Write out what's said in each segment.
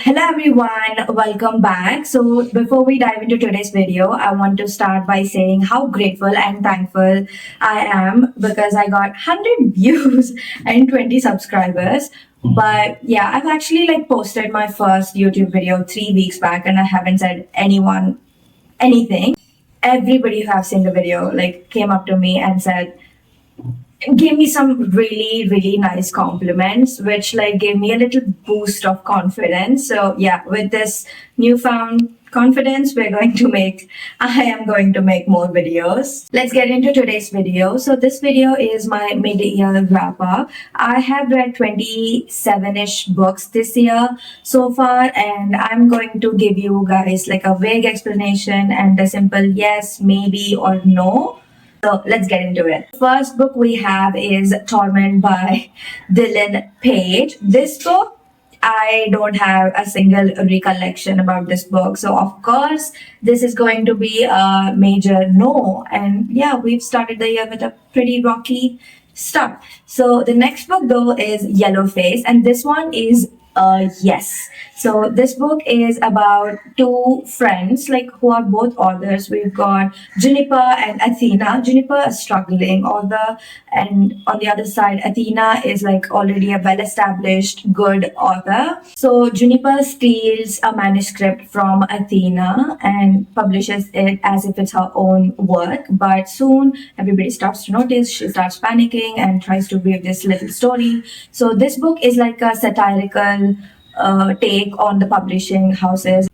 Hello everyone, welcome back. So before we dive into today's video, I want to start by saying how grateful and thankful I am because I got 100 views and 20 subscribers. But yeah, I've actually posted my first YouTube video 3 weeks back and I haven't said anyone anything. Everybody who have seen the video came up to me and said gave me some really nice compliments which gave me a little boost of confidence. So yeah, with this newfound confidence I am going to make more videos. Let's get into today's video. So this video is my mid-year wrap up. I have read 27ish books this year so far, and I'm going to give you guys a vague explanation and a simple yes, maybe or no. So let's get into it. First book we have is Torment by Dylan Page. This book, I don't have a single recollection about this book. So of course, this is going to be a major no. And yeah, we've started the year with a pretty rocky start. So the next book though is Yellowface, and this one is yes. So this book is about two friends who are both authors. We've got Juniper and Athena. Juniper, a struggling author, and on the other side, Athena is already a well-established good author. So Juniper steals a manuscript from Athena and publishes it as if it's her own work. But soon everybody starts to notice. She starts panicking and tries to weave this little story. So this book is a satirical take on the publishing houses.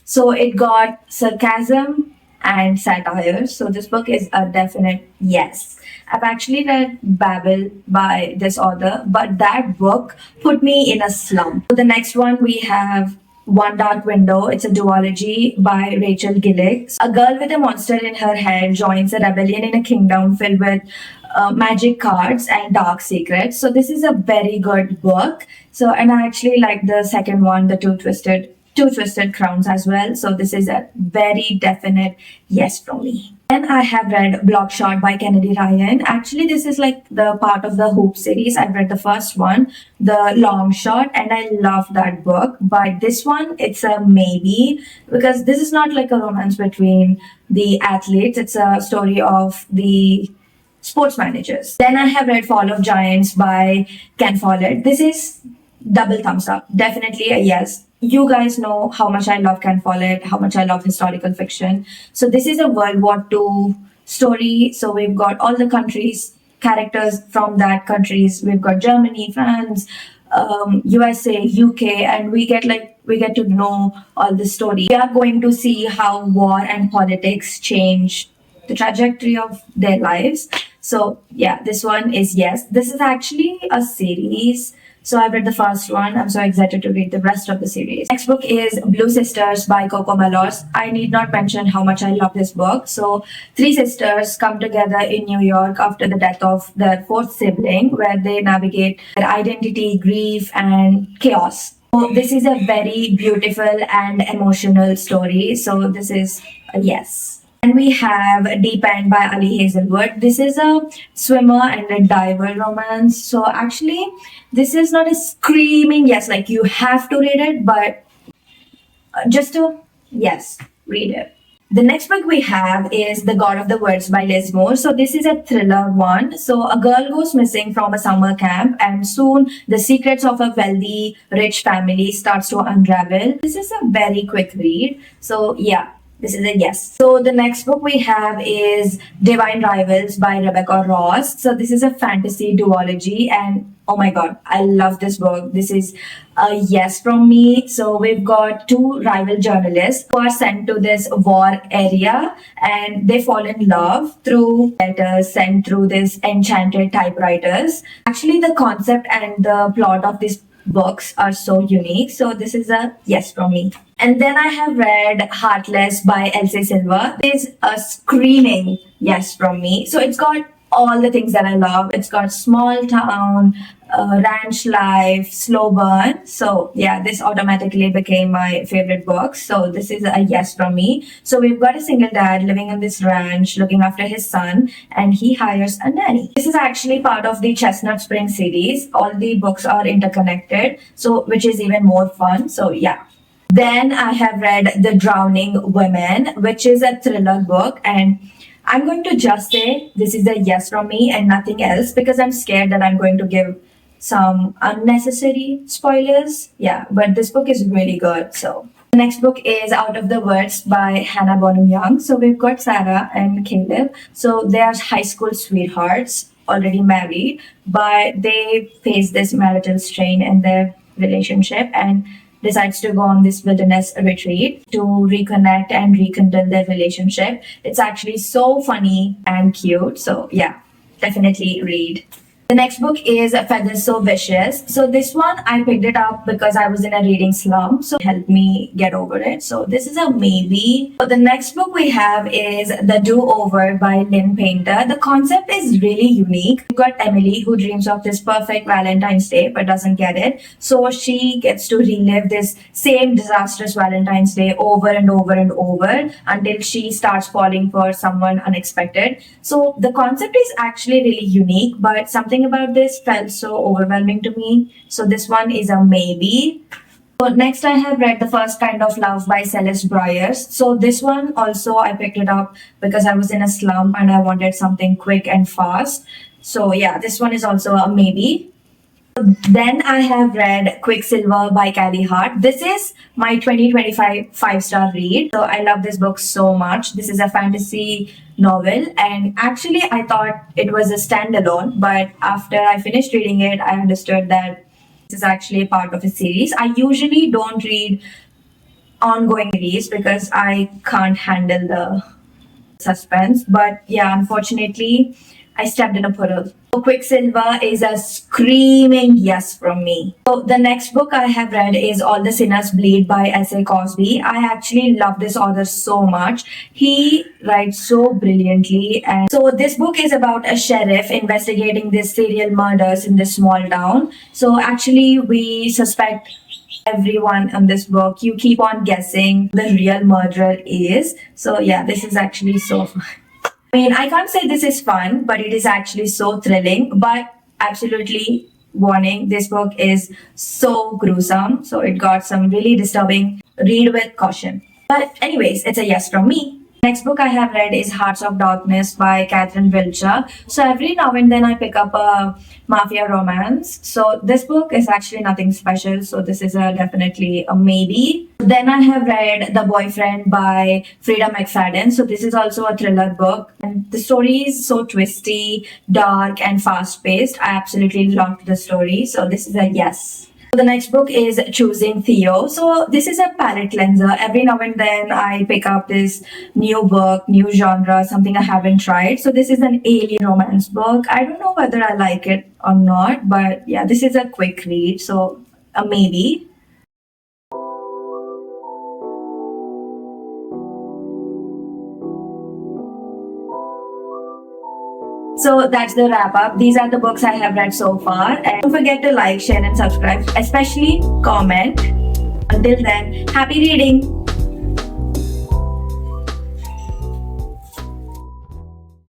So it got sarcasm and satire. So this book is a definite yes. I've actually read Babel by this author, but that book put me in a slump. So the next one we have One Dark Window. It's a duology by Rachel Gillig. A girl with a monster in her head joins a rebellion in a kingdom filled with magic cards and dark secrets. So this is a very good book. So, and I actually like the second one, the Two Twisted Crowns as well. So this is a very definite yes from me. Then I have read Blockshot by Kennedy Ryan. Actually, this is the part of the Hoop series. I've read the first one, The Long Shot, and I love that book. But this one, it's a maybe, because this is not a romance between the athletes. It's a story of the sports managers. Then I have read Fall of Giants by Ken Follett. This is double thumbs up. Definitely a yes. You guys know how much I love Ken Follett, how much I love historical fiction. So this is a World War II story. So we've got all the countries, characters from that countries. We've got Germany, France, USA, UK, and we get to know all the story. We are going to see how war and politics change the trajectory of their lives. So yeah, this one is yes. This is actually a series. So I read the first one. I'm so excited to read the rest of the series. Next book is Blue Sisters by Coco Melos. I need not mention how much I love this book. So three sisters come together in New York after the death of their fourth sibling, where they navigate their identity, grief, and chaos. So this is a very beautiful and emotional story. So this is a yes. And we have Deep End by Ali Hazelwood. This is a swimmer and a diver romance. So actually, this is not a screaming yes, you have to read it, but just to, yes, read it. The next book we have is The God of the Woods by Liz Moore. So this is a thriller one. So a girl goes missing from a summer camp, and soon the secrets of a wealthy, rich family starts to unravel. This is a very quick read. So yeah, this is a yes. So the next book we have is Divine Rivals by Rebecca Ross. So this is a fantasy duology, and oh my god, I love this book. This is a yes from me. So we've got two rival journalists who are sent to this war area, and they fall in love through letters sent through this enchanted typewriters. Actually, the concept and the plot of this books are so unique. So this is a yes from me. And then I have read Heartless by Elsie Silva. This is a screaming yes from me. So it's got all the things that I love. It's got small town, Ranch Life, Slow Burn. So yeah, this automatically became my favorite book. So this is a yes from me. So we've got a single dad living in this ranch, looking after his son, and he hires a nanny. This is actually part of the Chestnut Spring series. All the books are interconnected, so which is even more fun. So yeah. Then I have read The Drowning Women, which is a thriller book, and I'm going to just say this is a yes from me and nothing else because I'm scared that I'm going to give some unnecessary spoilers. Yeah, but this book is really good. So the next book is Out of the Woods by Hannah Bonham Young. So we've got Sarah and Caleb. So they are high school sweethearts, already married, but they face this marital strain in their relationship and decides to go on this wilderness retreat to reconnect and rekindle their relationship. It's actually so funny and cute. So yeah, definitely read. The next book is Feathers So Vicious. So this one I picked it up because I was in a reading slump, so it helped me get over it. So this is a maybe. So the next book we have is The Do-Over by Lynn Painter. The concept is really unique. You've got Emily who dreams of this perfect Valentine's Day but doesn't get it. So she gets to relive this same disastrous Valentine's Day over and over and over until she starts falling for someone unexpected. So the concept is actually really unique, but something about this felt so overwhelming to me. So this one is a maybe. So next I have read The First Kind of Love by Celeste Bryars. So this one also I picked it up because I was in a slump and I wanted something quick and fast. So yeah, this one is also a maybe. Then I have read Quicksilver by Callie Hart. This is my 2025 5-star read. So I love this book so much. This is a fantasy novel, and actually I thought it was a standalone, but after I finished reading it, I understood that this is actually part of a series. I usually don't read ongoing series because I can't handle the suspense, but yeah, unfortunately, I stepped in a puddle. So Quicksilver is a screaming yes from me. So the next book I have read is All the Sinners Bleed by S.A. Cosby. I actually love this author so much. He writes so brilliantly. And so this book is about a sheriff investigating these serial murders in this small town. So actually we suspect everyone in this book. You keep on guessing the real murderer is. So yeah, this is actually so fun. I mean, I can't say this is fun, but it is actually so thrilling. But absolutely warning, this book is so gruesome. So it got some really disturbing. Read with caution. But anyways, it's a yes from me. Next book I have read is Hearts of Darkness by Catherine Wilcher. So every now and then I pick up a mafia romance. So this book is actually nothing special. So this is definitely a maybe. Then I have read The Boyfriend by Frida McFadden. So this is also a thriller book. And the story is so twisty, dark, and fast-paced. I absolutely loved the story. So this is a yes. The next book is Choosing Theo. So this is a palate cleanser. Every now and then I pick up this new book, new genre, something I haven't tried. So this is an alien romance book. I don't know whether I like it or not, but yeah, this is a quick read. So a maybe. So that's the wrap up. These are the books I have read so far. And don't forget to like, share, and subscribe, especially comment. Until then, happy reading!